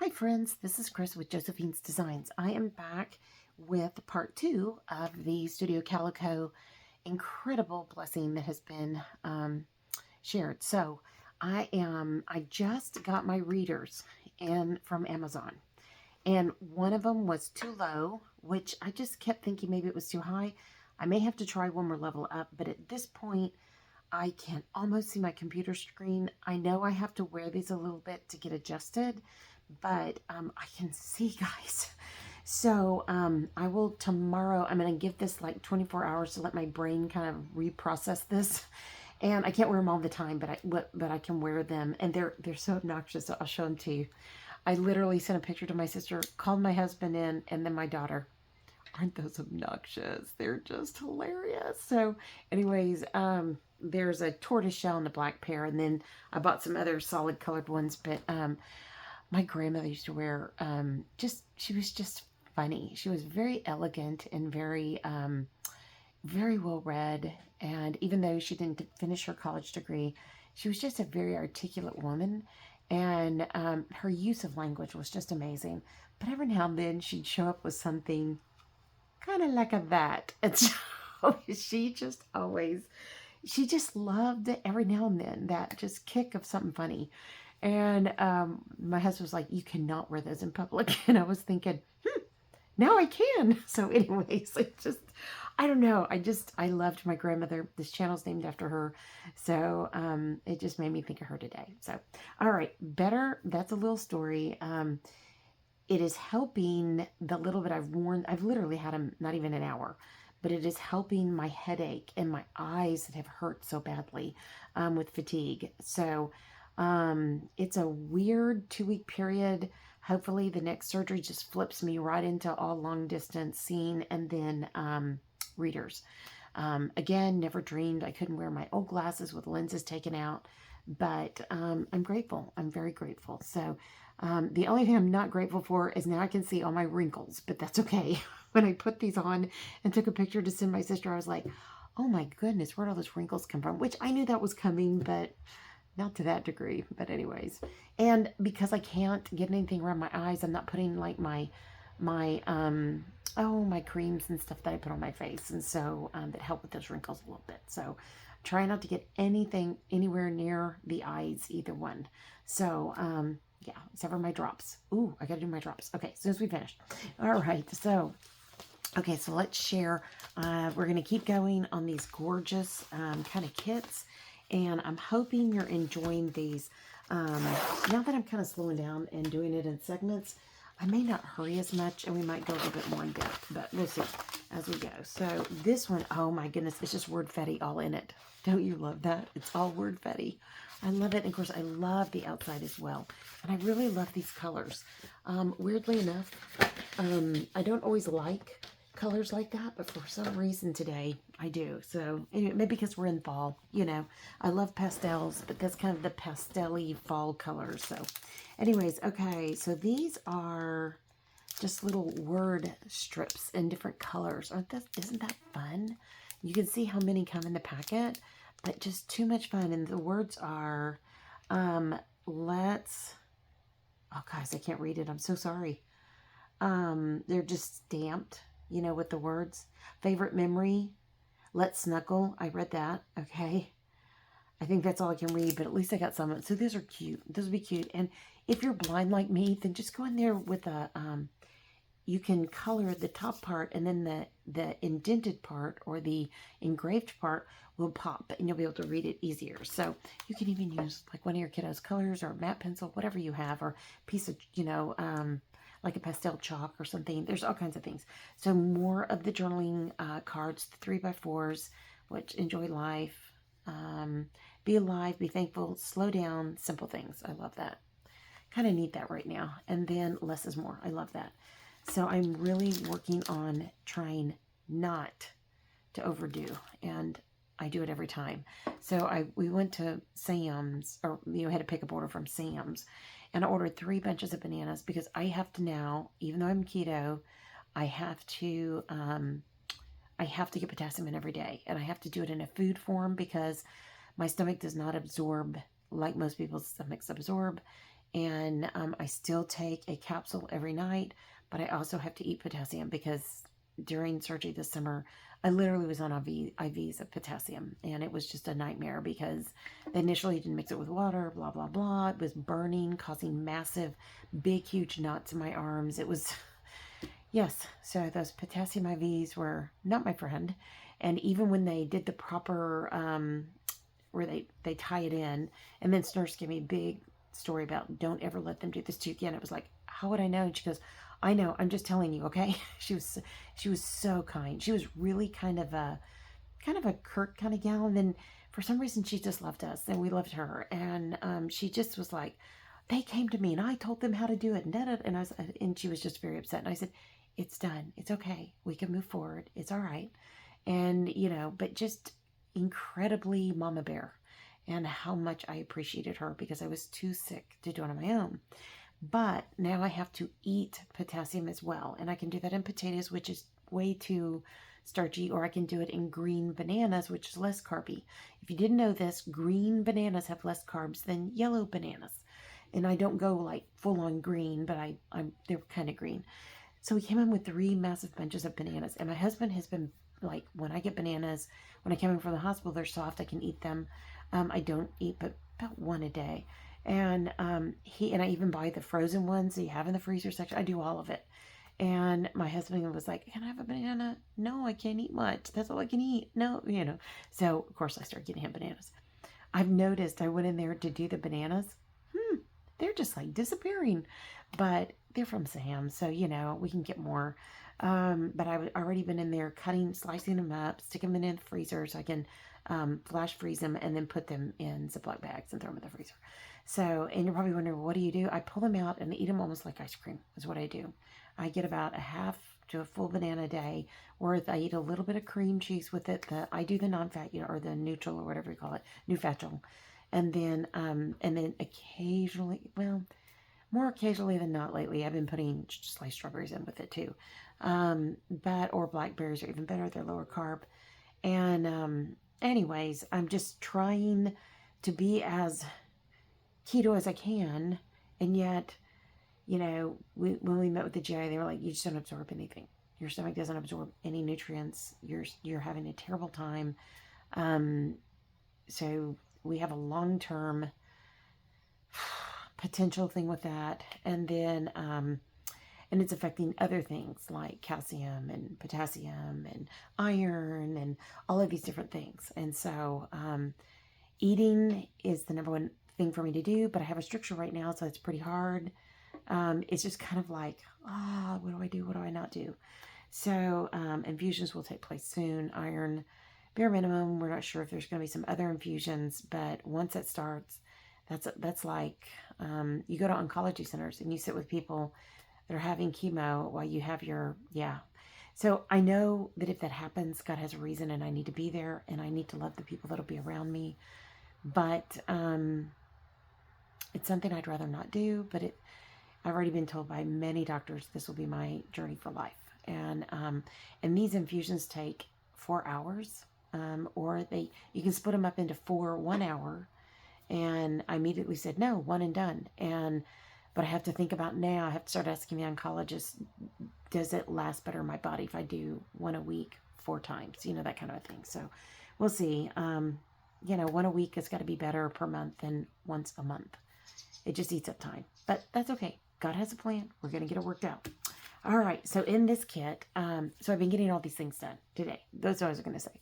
Hi friends, this is Kris with Josephine's Designs. I am back with part 2 of the Studio Calico incredible blessing that has been shared. So I just got my readers in from Amazon, and one of them was too low, which I just kept thinking maybe it was too high. I may have to try one more level up, but at this point I can almost see my computer screen. I know I have to wear these a little bit to get adjusted, but I can see, guys. So I will tomorrow, I'm going to give this like 24 hours to let my brain kind of reprocess this. And I can't wear them all the time, but I can wear them. And they're so obnoxious, so I'll show them to you. I literally sent a picture to my sister, called my husband in, and then my daughter. Aren't those obnoxious? They're just hilarious. So anyways, there's a tortoise shell and a black pair, and then I bought some other solid colored ones, but my grandmother used to wear, she was just funny. She was very elegant and very, very well read. And even though she didn't finish her college degree, she was just a very articulate woman. And her use of language was just amazing. But every now and then she'd show up with something kind of like a that. And so she just loved it every now and then, that just kick of something funny. And my husband was like, you cannot wear those in public. And I was thinking, now I can. So anyways, I don't know. I loved my grandmother. This channel's named after her. So it just made me think of her today. So, all right, better. That's a little story. It is helping the little bit I've worn. I've literally had them not even an hour, but it is helping my headache and my eyes that have hurt so badly with fatigue. So it's a weird 2-week period. Hopefully the next surgery just flips me right into all long distance seeing and then readers. Again, never dreamed I couldn't wear my old glasses with lenses taken out, but I'm grateful. I'm very grateful. So the only thing I'm not grateful for is now I can see all my wrinkles, but that's okay. When I put these on and took a picture to send my sister, I was like, oh my goodness, where'd all those wrinkles come from? Which I knew that was coming, but not to that degree. But anyways, and because I can't get anything around my eyes, I'm not putting like my creams and stuff that I put on my face, and so that help with those wrinkles a little bit. So try not to get anything anywhere near the eyes, either one. So yeah, except for my drops. Ooh, I gotta do my drops. Okay, as soon as we finish. All right, so okay, so let's share. We're gonna keep going on these gorgeous kind of kits, and I'm hoping you're enjoying these. Now that I'm kind of slowing down and doing it in segments, I may not hurry as much, and we might go a little bit more in depth, but we'll see as we go. So this one, oh my goodness, it's just wordfetti all in it. Don't you love that? It's all wordfetti. I love it. And of course, I love the outside as well. And I really love these colors. Weirdly enough, I don't always like colors like that, but for some reason today I do. So anyway, maybe because we're in fall, you know, I love pastels, but that's kind of the pastel-y fall colors. So anyways, okay, so these are just little word strips in different colors. Isn't that fun? You can see how many come in the packet, but just too much fun. And the words are, oh guys, I can't read it. I'm so sorry. They're just stamped, you know, with the words. Favorite memory, let's snuggle. I read that. Okay. I think that's all I can read, but at least I got some. So these are cute. Those would be cute. And if you're blind like me, then just go in there with a, you can color the top part, and then the indented part or the engraved part will pop, and you'll be able to read it easier. So you can even use like one of your kiddos' colors or a matte pencil, whatever you have, or piece of, you know, like a pastel chalk or something. There's all kinds of things. So more of the journaling cards, the 3x4s, which enjoy life, be alive, be thankful, slow down, simple things. I love that. Kind of need that right now. And then less is more. I love that. So I'm really working on trying not to overdo, and I do it every time. So we went to Sam's, or you know, had a pickup order from Sam's, and I ordered 3 bunches of bananas because I have to now, even though I'm keto, I have to get potassium in every day, and I have to do it in a food form because my stomach does not absorb like most people's stomachs absorb. And I still take a capsule every night, but I also have to eat potassium because during surgery this summer, I literally was on IVs of potassium, and it was just a nightmare because they initially didn't mix it with water, blah, blah, blah. It was burning, causing massive, big, huge knots in my arms. It was, yes, so those potassium IVs were not my friend. And even when they did the proper, where they tie it in, and then nurse gave me a big story about don't ever let them do this to you again. It was like, how would I know? And she goes, I know, I'm just telling you, okay? She was so kind. She was really kind of a curt kind of gal, and then for some reason she just loved us and we loved her. And she just was like, they came to me and I told them how to do it, and she was just very upset. And I said, it's done. It's okay. We can move forward. It's all right. And but just incredibly mama bear, and how much I appreciated her because I was too sick to do it on my own. But now I have to eat potassium as well. And I can do that in potatoes, which is way too starchy, or I can do it in green bananas, which is less carby. If you didn't know this, green bananas have less carbs than yellow bananas. And I don't go like full on green, but they're kind of green. So we came in with 3 massive bunches of bananas. And my husband has been like, when I get bananas, when I come in from the hospital, they're soft. I can eat them. I don't eat but about 1 a day. And I even buy the frozen ones that you have in the freezer section. I do all of it. And my husband was like, can I have a banana? No, I can't eat much. That's all I can eat. No, So, of course, I started getting him bananas. I've noticed I went in there to do the bananas. They're just like disappearing. But they're from Sam, so, we can get more. But I've already been in there slicing them up, sticking them in the freezer so I can flash freeze them and then put them in Ziploc bags and throw them in the freezer. So, and you're probably wondering, what do you do? I pull them out and eat them almost like ice cream is what I do. I get about a half to a full banana a day worth. I eat a little bit of cream cheese with it. I do the non-fat, or the neutral or whatever you call it, Nufactual. And then occasionally, well, more occasionally than not lately, I've been putting sliced strawberries in with it too. Or blackberries are even better. They're lower carb. And anyways, I'm just trying to be as keto as I can. And yet, when we met with the GI, they were like, you just don't absorb anything. Your stomach doesn't absorb any nutrients. You're having a terrible time. So we have a long-term potential thing with that. And then, and it's affecting other things like calcium and potassium and iron and all of these different things. And so eating is the number one thing for me to do, but I have a stricture right now, so it's pretty hard. It's just kind of like, what do I do? What do I not do? So infusions will take place soon. Iron, bare minimum. We're not sure if there's going to be some other infusions, but once it starts, that's like you go to oncology centers and you sit with people that are having chemo while you have So I know that if that happens, God has a reason, and I need to be there, and I need to love the people that'll be around me. But it's something I'd rather not do. But I've already been told by many doctors this will be my journey for life. And these infusions take 4 hours, or you can split them up into 4 1 hour. And I immediately said no, 1 and done. But I have to think about now. I have to start asking the oncologist, does it last better in my body if I do 1 a week 4 times? That kind of a thing. So we'll see. 1 a week has got to be better per month than once a month. It just eats up time. But that's okay. God has a plan. We're going to get it worked out. All right. So in this kit, so I've been getting all these things done today. That's what I was going to say.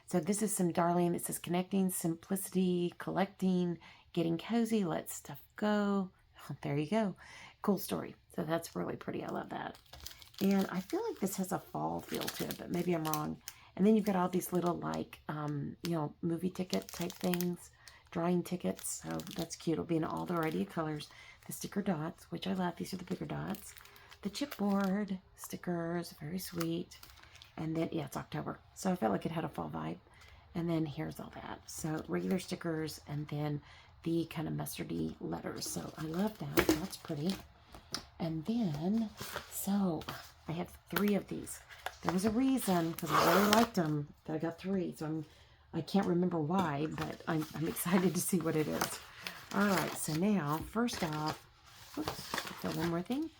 So this is some Darling. It says connecting, simplicity, collecting, getting cozy, let stuff go. There you go. Cool story. So that's really pretty. I love that. And I feel like this has a fall feel to it, but maybe I'm wrong. And then you've got all these little movie ticket type things, drawing tickets. So that's cute. It'll be in all the variety of colors. The sticker dots, which I love. These are the bigger dots. The chipboard stickers, very sweet. And then, it's October. So I felt like it had a fall vibe. And then here's all that. So regular stickers and then the kind of mustardy letters. So I love that. That's pretty. And then, so I have 3 of these. There was a reason, because I really liked them, that I got 3. So I can't remember why, but I'm excited to see what it is. All right, so now, first off, Oops, one more thing.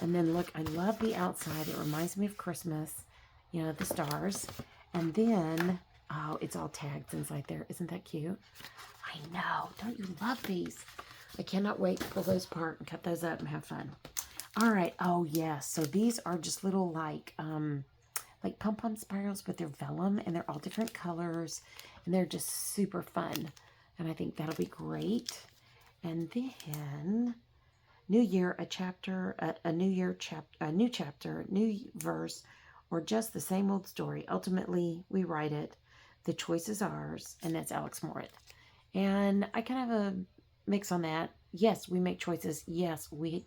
And then look, I love the outside. It reminds me of Christmas, you know, the stars. And then, oh, it's all tagged inside there. Isn't that cute? I know. Don't you love these? I cannot wait to pull those apart and cut those up and have fun. All right. Oh, yes. So these are just little like pom-pom spirals, but they're vellum and they're all different colors and they're just super fun. And I think that'll be great. And then New Year, a chapter, a new chapter, new verse, or just the same old story. Ultimately, we write it. The choice is ours, and that's Alex Morit. And I kind of have a mix on that. Yes, we make choices. Yes, we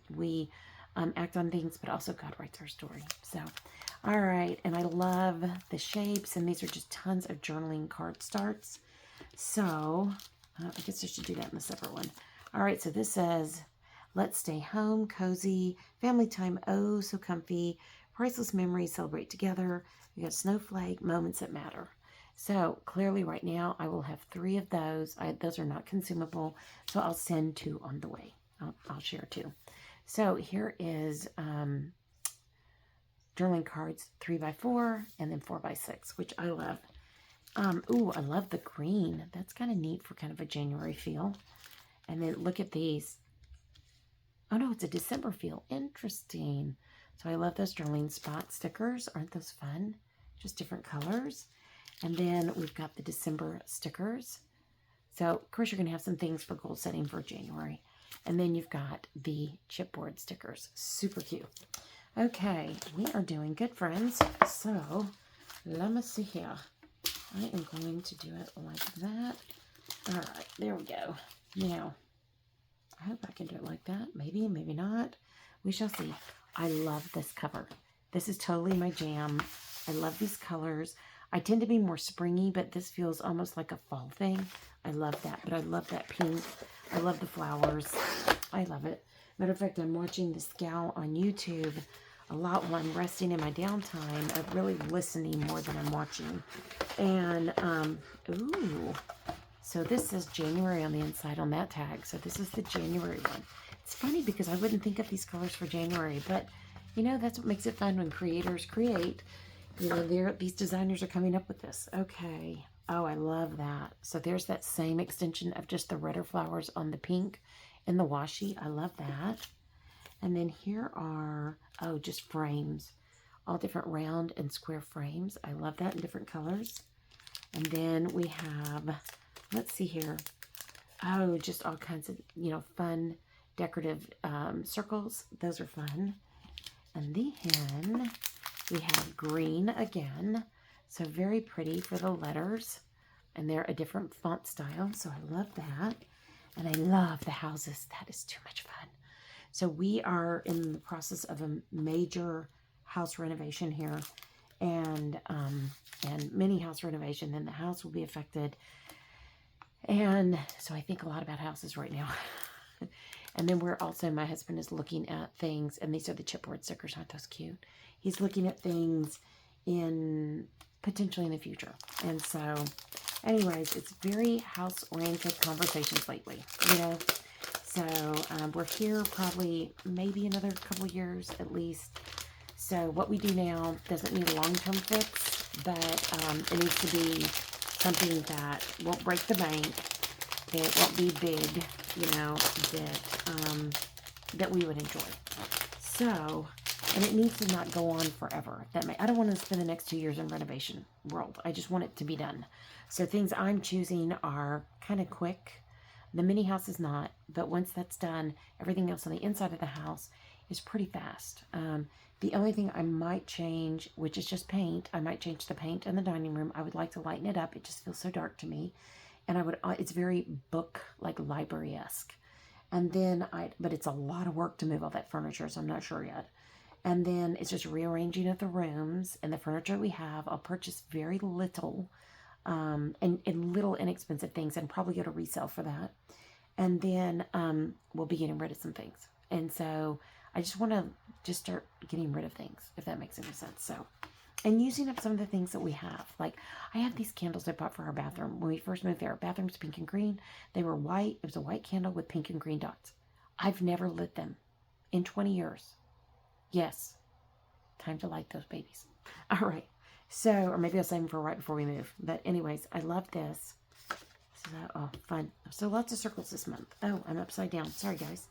act on things, but also God writes our story. So, all right. And I love the shapes, and these are just tons of journaling card starts. So, I guess I should do that in a separate one. All right, so this says, let's stay home, cozy, family time, oh, so comfy, priceless memories, celebrate together. We got snowflake, moments that matter. So clearly right now I will have 3 of those. Those are not consumable, so I'll send 2 on the way. I'll share 2. So here is journaling cards 3x4 and then 4x6, which I love. Ooh, I love the green. That's kind of neat for kind of a January feel. And then look at these. Oh no, it's a December feel. Interesting. So I love those journaling spot stickers. Aren't those fun? Just different colors. And then we've got the December stickers. So of course you're going to have some things for goal setting for January. And then you've got the chipboard stickers. Super cute. Okay, we are doing good, friends. So let me see here. I am going to do it like that. All right, there we go. Now, I hope I can do it like that. Maybe, maybe not. We shall see. I love this cover. This is totally my jam. I love these colors. I tend to be more springy, but this feels almost like a fall thing. I love that, but I love that pink. I love the flowers. I love it. Matter of fact, I'm watching this gal on YouTube a lot while I'm resting in my downtime of really listening more than I'm watching. And, ooh. So this says January on the inside on that tag. So this is the January one. It's funny because I wouldn't think of these colors for January, but you know, that's what makes it fun when creators create. You know, these designers are coming up with this. Okay. Oh, I love that. So there's that same extension of just the redder flowers on the pink and the washi. I love that. And then here are, oh, just frames. All different round and square frames. I love that in different colors. And then we have, let's see here. Oh, just all kinds of, you know, fun decorative circles. Those are fun. And then we have green again. So very pretty for the letters. And they're a different font style. So I love that. And I love the houses. That is too much fun. So we are in the process of a major house renovation here. And mini house renovation. Then the house will be affected. And so I think a lot about houses right now. And then we're also, my husband is looking at things, and these are the chipboard stickers. Aren't those cute? He's looking at things potentially in the future. And so anyways, it's very house-oriented conversations lately, you know. So we're here probably maybe another couple years at least. So what we do now doesn't need a long-term fix, but it needs to be something that won't break the bank. It won't be big, you know, that we would enjoy. So, and it needs to not go on forever. I don't want to spend the next 2 years in renovation world. I just want it to be done. So things I'm choosing are kind of quick. The mini house is not, but once that's done, everything else on the inside of the house is pretty fast. The only thing I might change, which is just paint, I might change the paint in the dining room. I would like to lighten it up. It just feels so dark to me. And it's very book, like library-esque. And then but it's a lot of work to move all that furniture, so I'm not sure yet. And then it's just rearranging of the rooms and the furniture we have. I'll purchase very little, and little inexpensive things and probably go to resale for that. And then we'll be getting rid of some things. And so I just want to just start getting rid of things, if that makes any sense. So, and using up some of the things that we have. Like, I have these candles I bought for our bathroom. When we first moved there, our bathroom's pink and green. They were white. It was a white candle with pink and green dots. I've never lit them. in 20 years. Yes. Time to like those babies. All right. So, or maybe I'll save them for right before we move. But anyways, I love this. So, oh, fun. So lots of circles this month. Oh, I'm upside down. Sorry, guys.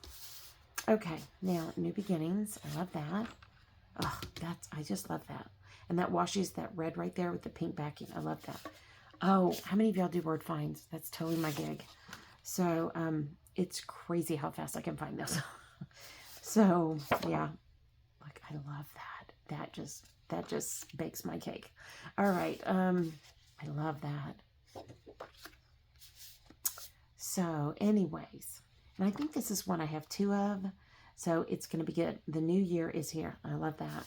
Okay. Now, new beginnings. I love that. Oh, I just love that. And that washes that red right there with the pink backing. I love that. Oh, how many of y'all do word finds? That's totally my gig. So, it's crazy how fast I can find those. So, yeah. Like, I love that. That just bakes my cake. All right. I love that. So, anyways. And I think this is one I have 2 of. So, it's going to be good. The new year is here. I love that.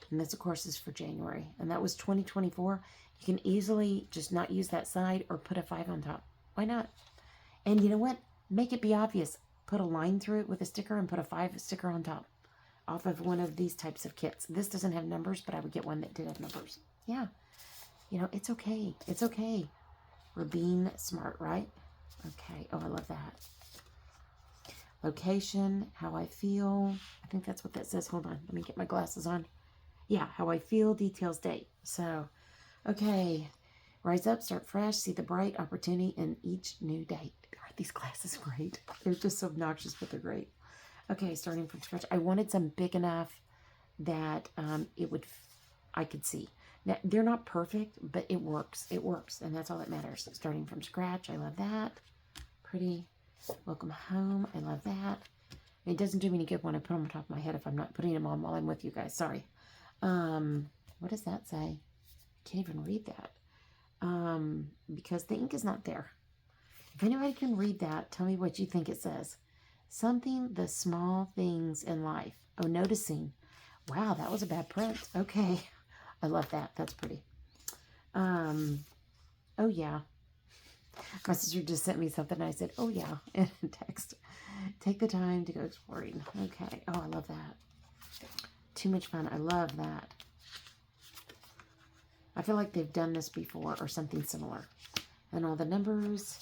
And this, of course, is for January. And that was 2024. You can easily just not use that side or put a 5 on top. Why not? And you know what? Make it be obvious. Put a line through it with a sticker and put a 5 sticker on top. Off of one of these types of kits. This doesn't have numbers, but I would get one that did have numbers. Yeah. You know, it's okay. It's okay. We're being smart, right? Okay. Oh, I love that. Location, how I feel. I think that's what that says. Hold on. Let me get my glasses on. Yeah, how I feel, details, date. So, okay. Rise up, start fresh, see the bright opportunity in each new day. Aren't these glasses great? They're just so obnoxious, but they're great. Okay, starting from scratch. I wanted some big enough that I could see. Now, they're not perfect, but it works. It works, and that's all that matters. Starting from scratch. I love that. Pretty. Welcome home. I love that. It doesn't do me any good when I put them on top of my head if I'm not putting them on while I'm with you guys. Sorry. What does that say? I can't even read that. Because the ink is not there. If anybody can read that, tell me what you think it says. Something, the small things in life. Oh, noticing. Wow, that was a bad print. Okay. I love that. That's pretty. Oh, yeah. My sister just sent me something and I said, oh, yeah, in a text. Take the time to go exploring. Okay. Oh, I love that. Too much fun. I love that. I feel like they've done this before or something similar. And all the numbers.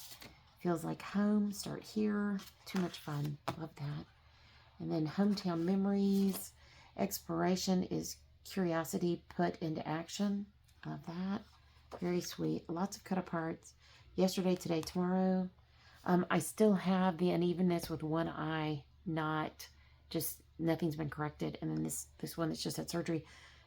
Feels like home. Start here. Too much fun. Love that. And then hometown memories. Exploration is curiosity put into action. Love that. Very sweet. Lots of cut aparts. Yesterday, today, tomorrow. I still have the unevenness with one eye. Not just nothing's been corrected. And then this one that's just had surgery.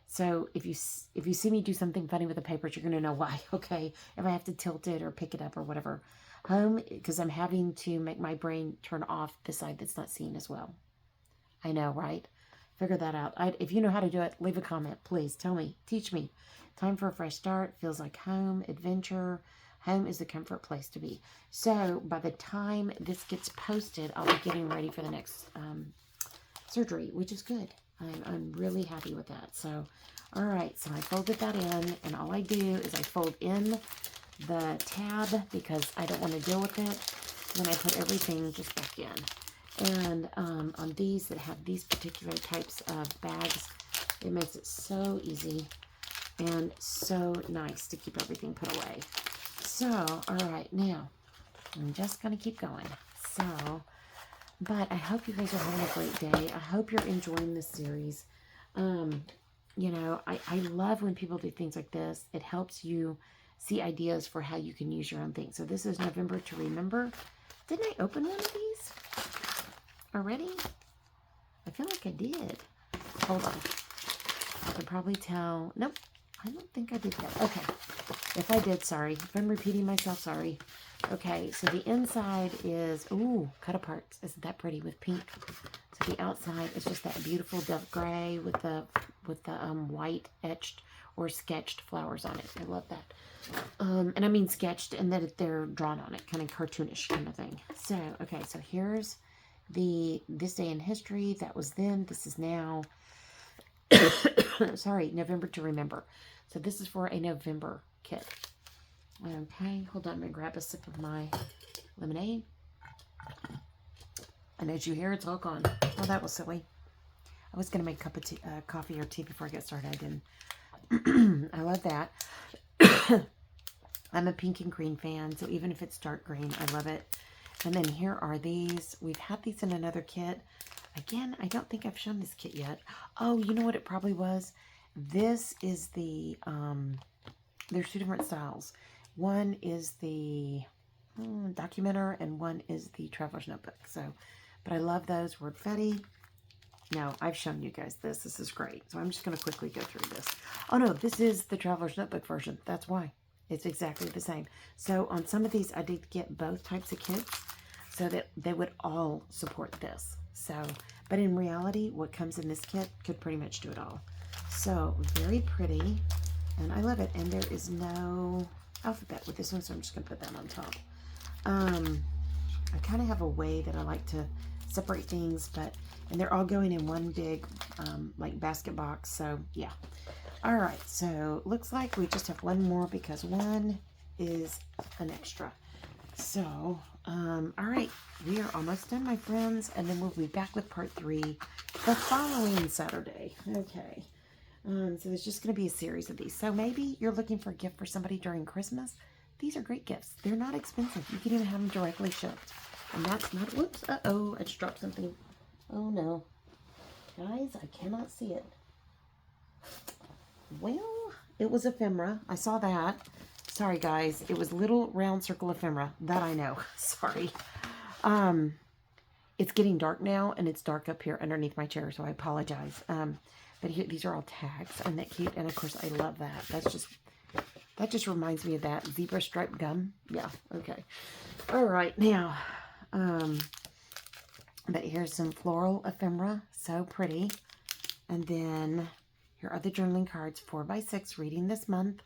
So if you see me do something funny with the papers, you're going to know why. Okay. If I have to tilt it or pick it up or whatever. Home, because I'm having to make my brain turn off the side that's not seen as well. I know, right? Figure that out. If you know how to do it, leave a comment. Please tell me. Teach me. Time for a fresh start. Feels like home. Adventure. Home is the comfort place to be. So by the time this gets posted, I'll be getting ready for the next surgery, which is good. I'm really happy with that. So, all right. So I folded that in, and all I do is I fold in the tab because I don't want to deal with it. Then I put everything just back in. And on these that have these particular types of bags, it makes it so easy and so nice to keep everything put away. So, all right, now I'm just going to keep going. So, but I hope you guys are having a great day. I hope you're enjoying this series. You know, I love when people do things like this. It helps you see ideas for how you can use your own thing. So this is November to Remember. Didn't I open one of these already? I feel like I did. Hold on. I can probably tell. Nope. I don't think I did that. Okay. If I did, sorry. If I'm repeating myself, sorry. Okay, so the inside is, ooh, cut apart. Isn't that pretty with pink? So the outside is just that beautiful dove gray with the white etched or sketched flowers on it. I love that. And I mean sketched and that they're drawn on it, kind of cartoonish kind of thing. So, okay, so here's this day in history. That was then. This is now. Sorry, November to Remember. So this is for a November kit. Okay, hold on. I'm going to grab a sip of my lemonade. And as you hear, it's all gone. Oh, that was silly. I was going to make a cup of tea, coffee or tea before I get started. I didn't. I love that. I'm a pink and green fan, so even if it's dark green, I love it. And then here are these. We've had these in another kit. Again, I don't think I've shown this kit yet. Oh, you know what it probably was? This is the, there's two different styles. One is the documenter and one is the traveler's notebook. So, but I love those. Word Fetty. Now, I've shown you guys this. This is great. So I'm just going to quickly go through this. Oh, no, this is the traveler's notebook version. That's why. It's exactly the same. So on some of these, I did get both types of kits so that they would all support this. So, but in reality, what comes in this kit could pretty much do it all. So, very pretty. And I love it. And there is no alphabet with this one, so I'm just going to put that on top. I kind of have a way that I like to separate things, and they're all going in one big, like basket box. So, yeah. All right. So, looks like we just have one more because one is an extra. So, all right, we are almost done, my friends, and then we'll be back with part 3 the following Saturday. Okay, so there's just going to be a series of these. So maybe you're looking for a gift for somebody during Christmas. These are great gifts. They're not expensive. You can even have them directly shipped. And that's not, whoops, uh-oh, I just dropped something. Oh, no. Guys, I cannot see it. Well, it was ephemera. I saw that. Sorry, guys. It was little round circle ephemera. That I know. Sorry. It's getting dark now, and it's dark up here underneath my chair, so I apologize. But here, these are all tags. Isn't that cute? And, of course, I love that. That just reminds me of that zebra stripe gum. Yeah, okay. All right, now, but here's some floral ephemera. So pretty. And then here are the journaling cards, 4x6, reading this month.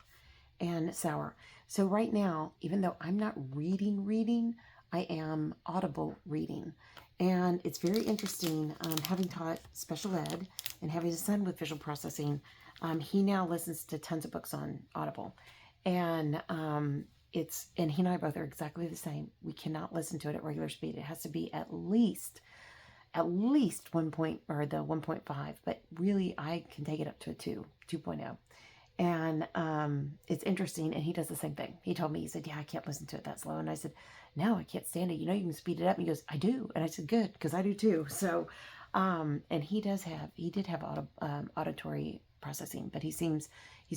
And sour. So right now, even though I'm not reading, I am audible reading. And it's very interesting, having taught special ed and having a son with visual processing, he now listens to tons of books on Audible. And and he and I both are exactly the same. We cannot listen to it at regular speed. It has to be at least 1 point, or the 1.5, but really I can take it up to a 2.0. And it's interesting, and he does the same thing. He told me, he said, yeah, I can't listen to it that slow. And I said, no, I can't stand it. You know, you can speed it up. And he goes, I do. And I said, good, because I do too. So, and he did have auditory processing, but he's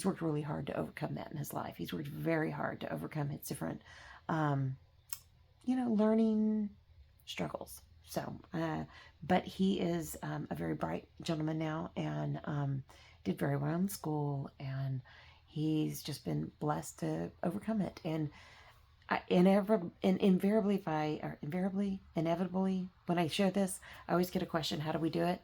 worked really hard to overcome that in his life. He's worked very hard to overcome his different, learning struggles. So, but he is a very bright gentleman now, and did very well in school, and he's just been blessed to overcome it. And inevitably, when I share this, I always get a question: how do we do it?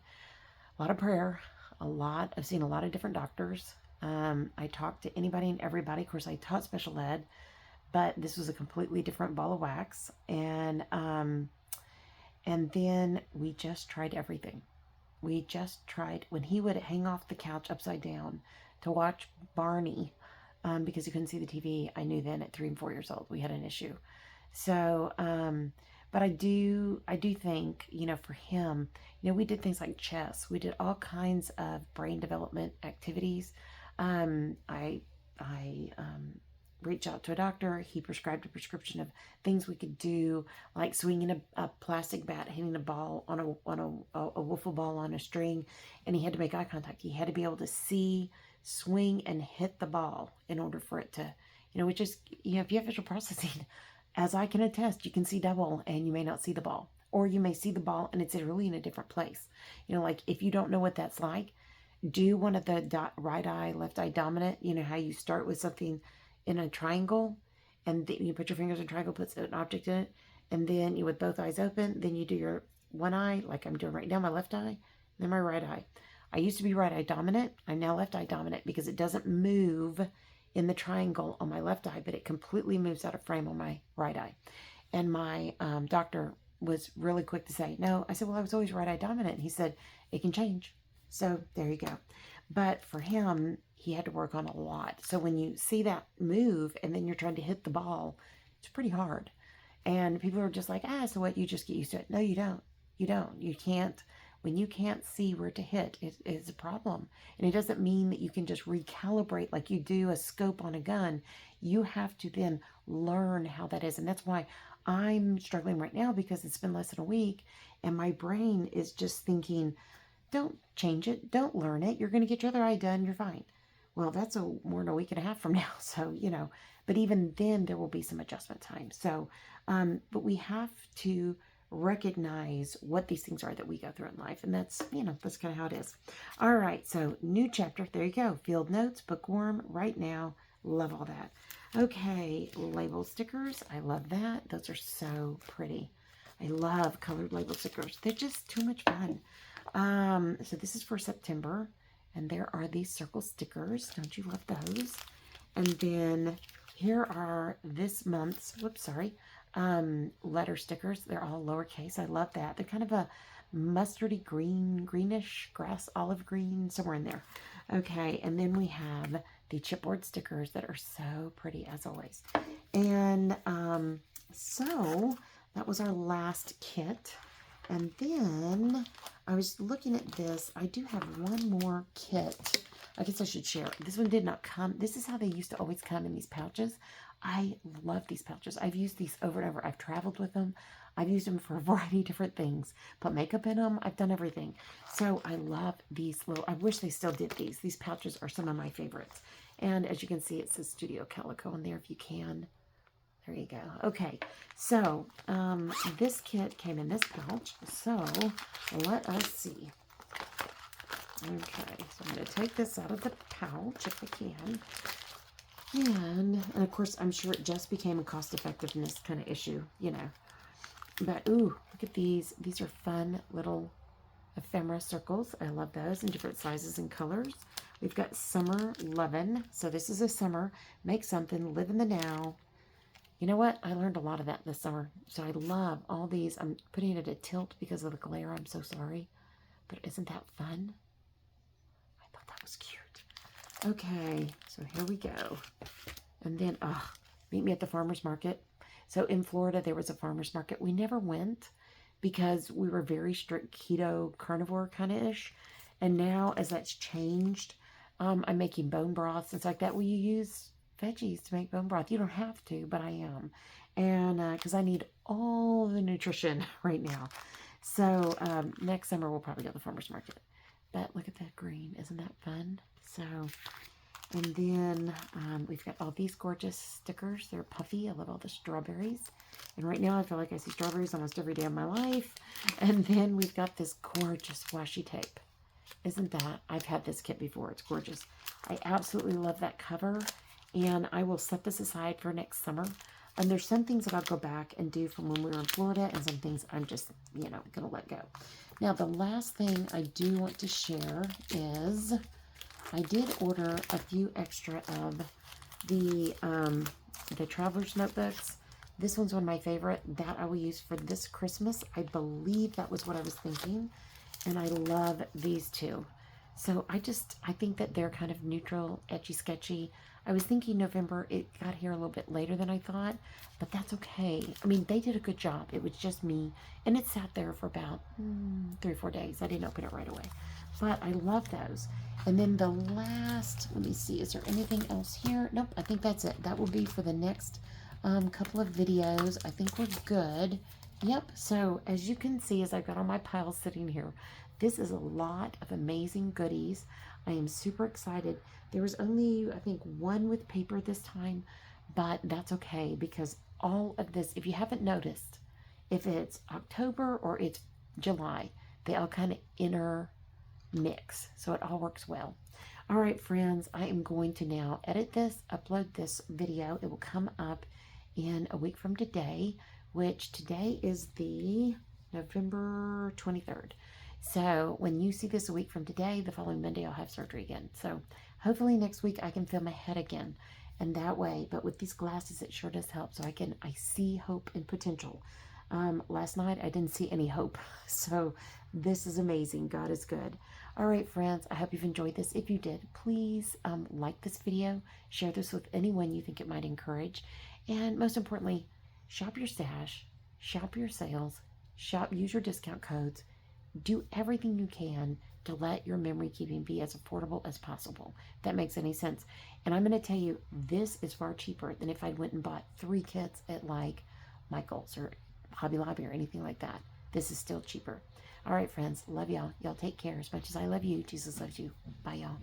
A lot of prayer, I've seen a lot of different doctors. I talked to anybody and everybody. Of course, I taught special ed, but this was a completely different ball of wax. And then we just tried everything. We just tried, when he would hang off the couch upside down to watch Barney, because he couldn't see the TV, I knew then at 3 and 4 years old we had an issue. So, but I do think, for him, we did things like chess. We did all kinds of brain development activities. I reached out to a doctor. He prescribed a prescription of things we could do, like swinging a plastic bat, hitting a ball on a wiffle ball on a string, and he had to make eye contact. He had to be able to see, swing, and hit the ball in order for it to, which is, if you have visual processing, as I can attest, you can see double and you may not see the ball, or you may see the ball and it's really in a different place. Like if you don't know what that's like, do one of the right eye, left eye dominant. How you start with something in a triangle, and then you put your fingers in a triangle, puts an object in it, and then you, with both eyes open, then you do your one eye, like I'm doing right now, my left eye, then my right eye. I used to be right eye dominant. I'm now left eye dominant because it doesn't move in the triangle on my left eye, but it completely moves out of frame on my right eye. And my doctor was really quick to say, no. I said, well, I was always right eye dominant. And he said, it can change. So there you go. But for him, he had to work on a lot. So when you see that move and then you're trying to hit the ball, it's pretty hard. And people are just like, so what? You just get used to it. No, you don't. You don't. You can't. When you can't see where to hit, it is a problem. And it doesn't mean that you can just recalibrate like you do a scope on a gun. You have to then learn how that is. And that's why I'm struggling right now because it's been less than a week and my brain is just thinking, don't change it. Don't learn it. You're going to get your other eye done. You're fine. Well, that's more than a week and a half from now. So, but even then there will be some adjustment time. So, but we have to recognize what these things are that we go through in life. And that's, that's kind of how it is. All right. So new chapter. There you go. Field notes, bookworm right now. Love all that. Okay. Label stickers. I love that. Those are so pretty. I love colored label stickers. They're just too much fun. So this is for September, and there are these circle stickers. Don't you love those? And then here are this month's, letter stickers. They're all lowercase. I love that. They're kind of a mustardy green, greenish, grass, olive green, somewhere in there. Okay, and then we have the chipboard stickers that are so pretty as always. And so that was our last kit. And then I was looking at this. I do have one more kit. I guess I should share it. This one did not come. This is how they used to always come in these pouches. I love these pouches. I've used these over and over. I've traveled with them. I've used them for a variety of different things. Put makeup in them. I've done everything. So I love these little, I wish they still did these. These pouches are some of my favorites. And as you can see, it says Studio Calico in there if you can. There you go. Okay, so this kit came in this pouch. So let us see. Okay, so I'm going to take this out of the pouch if I can. And of course, I'm sure it just became a cost-effectiveness kind of issue, But, ooh, look at these. These are fun little ephemera circles. I love those in different sizes and colors. We've got Summer Lovin'. So this is a summer. Make something. Live in the now. You know what? I learned a lot of that this summer. So I love all these. I'm putting it at tilt because of the glare. I'm so sorry. But isn't that fun? I thought that was cute. Okay, so here we go. And then, meet me at the farmer's market. So in Florida, there was a farmer's market. We never went because we were very strict keto carnivore kind of ish. And now as that's changed, I'm making bone broths, things like that. Will you use veggies to make bone broth? You don't have to, but I am. And because I need all the nutrition right now. So next summer, we'll probably go to the farmer's market. But look at that green. Isn't that fun? So, and then we've got all these gorgeous stickers. They're puffy. I love all the strawberries. And right now I feel like I see strawberries almost every day of my life. And then we've got this gorgeous washi tape. Isn't that? I've had this kit before. It's gorgeous. I absolutely love that cover. And I will set this aside for next summer. And there's some things that I'll go back and do from when we were in Florida, and some things I'm just, going to let go. Now, the last thing I do want to share is I did order a few extra of the Traveler's Notebooks. This one's one of my favorite. That I will use for this Christmas. I believe that was what I was thinking. And I love these two. So I think that they're kind of neutral, etchy, sketchy. I was thinking November. It got here a little bit later than I thought, but that's okay. I mean, they did a good job. It was just me, and it sat there for about 3 or 4 days. I didn't open it right away, but I love those. And then the last, let me see, is there anything else here? Nope, I think that's it. That will be for the next couple of videos. I think we're good. Yep, so as you can see, as I've got all my piles sitting here, this is a lot of amazing goodies. I am super excited. There was only, I think, one with paper this time, but that's okay because all of this, if you haven't noticed, if it's October or it's July, they all kind of intermix, so it all works well. All right, friends, I am going to now edit this, upload this video. It will come up in a week from today, which today is the November 23rd. So when you see this a week from today, the following Monday, I'll have surgery again. So hopefully next week I can feel my head again. And that way, but with these glasses, it sure does help. So I see hope and potential. Last night, I didn't see any hope. So this is amazing. God is good. All right, friends, I hope you've enjoyed this. If you did, please like this video. Share this with anyone you think it might encourage. And most importantly, shop your stash, shop your sales, use your discount codes. Do everything you can to let your memory keeping be as affordable as possible. If that makes any sense. And I'm going to tell you, this is far cheaper than if I went and bought 3 kits at like Michael's or Hobby Lobby or anything like that. This is still cheaper. All right, friends. Love y'all. Y'all take care as much as I love you. Jesus loves you. Bye, y'all.